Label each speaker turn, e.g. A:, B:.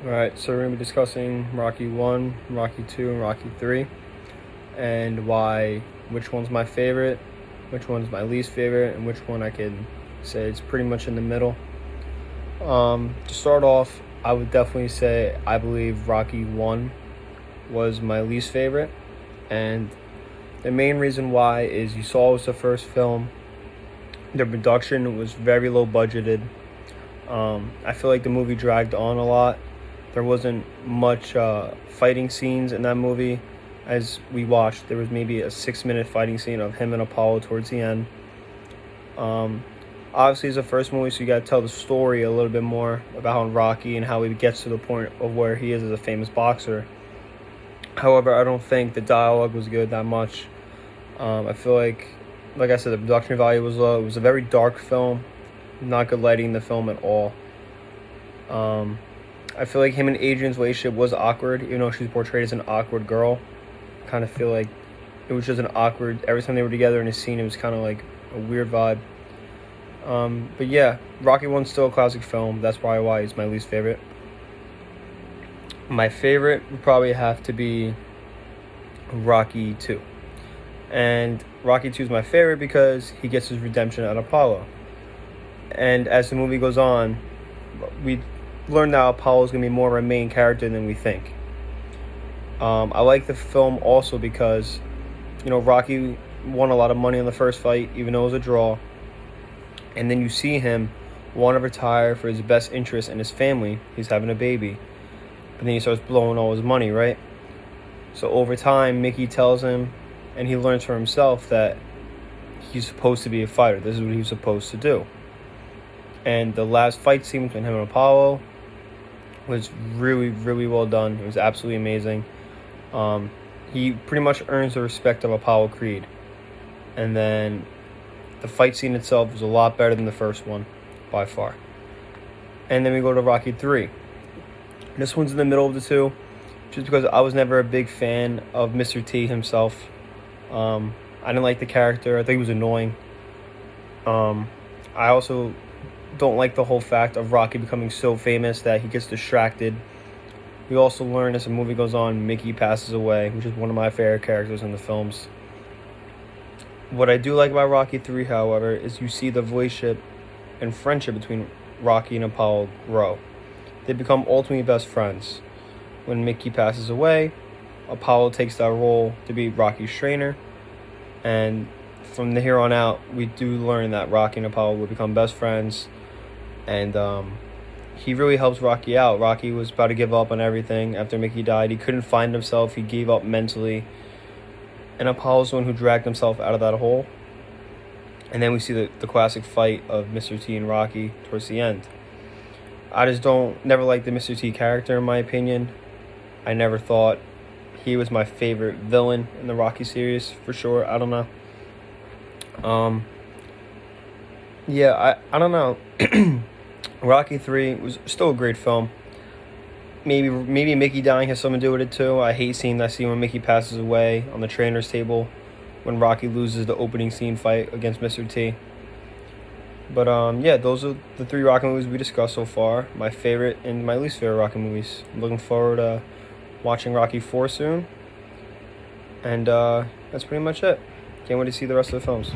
A: Alright, so we're going to be discussing Rocky 1, Rocky 2, and Rocky 3, and which one's my favorite, which one's my least favorite, and which one I can say it's pretty much in the middle. To start off, I would definitely say I believe Rocky 1 was my least favorite, and the main reason why is you saw it was the first film. The production was very low budgeted. I feel like the movie dragged on a lot. There wasn't much fighting scenes in that movie. As we watched, there was maybe a 6-minute fighting scene of him and Apollo towards the end. Obviously, it's the first movie, so you got to tell the story a little bit more about Rocky and how he gets to the point of where he is as a famous boxer. However, I don't think the dialogue was good that much. I feel like I said, the production value was low. It was a very dark film, not good lighting in the film at all. I feel like him and Adrian's relationship was awkward, even though she was portrayed as an awkward girl. I kind of feel like it was just an awkward, every time they were together in a scene, it was kind of like a weird vibe. But yeah, Rocky 1's still a classic film. That's probably why it's my least favorite. My favorite would probably have to be Rocky 2. And Rocky 2 is my favorite because he gets his redemption at Apollo. And as the movie goes on, we learn that Apollo is going to be more of a main character than we think. I like the film also because, Rocky won a lot of money in the first fight, even though it was a draw. And then you see him want to retire for his best interest in his family. He's having a baby. And then he starts blowing all his money, right? So over time, Mickey tells him, and he learns for himself that he's supposed to be a fighter. This is what he's supposed to do. And the last fight scene between him and Apollo was really, really well done. It was absolutely amazing. He pretty much earns the respect of Apollo Creed. And then the fight scene itself was a lot better than the first one, by far. And then we go to Rocky 3. This one's in the middle of the two, just because I was never a big fan of Mr. T himself. I didn't like the character. I think he was annoying. I also don't like the whole fact of Rocky becoming so famous that he gets distracted. We also learn as the movie goes on, Mickey passes away, which is one of my favorite characters in the films. What I do like about Rocky 3, however, is you see the relationship and friendship between Rocky and Apollo grow. They become ultimately best friends. When Mickey passes away, Apollo takes that role to be Rocky's trainer, and from here on out, we do learn that Rocky and Apollo will become best friends, and he really helps Rocky out. Rocky was about to give up on everything after Mickey died. He couldn't find himself. He gave up mentally, and Apollo's the one who dragged himself out of that hole. And then we see the classic fight of Mr. T and Rocky towards the end. I just never liked the Mr. T character, in my opinion. I never thought he was my favorite villain in the Rocky series, for sure. I don't know. I don't know. Rocky 3 was still a great film. Maybe Mickey dying has something to do with it too. I hate seeing that scene when Mickey passes away on the trainer's table when Rocky loses the opening scene fight against Mr. T. But those are the 3 Rocky movies we discussed so far. My favorite and my least favorite Rocky movies. I'm looking forward to watching Rocky 4 soon. And that's pretty much it. Can't wait to see the rest of the films.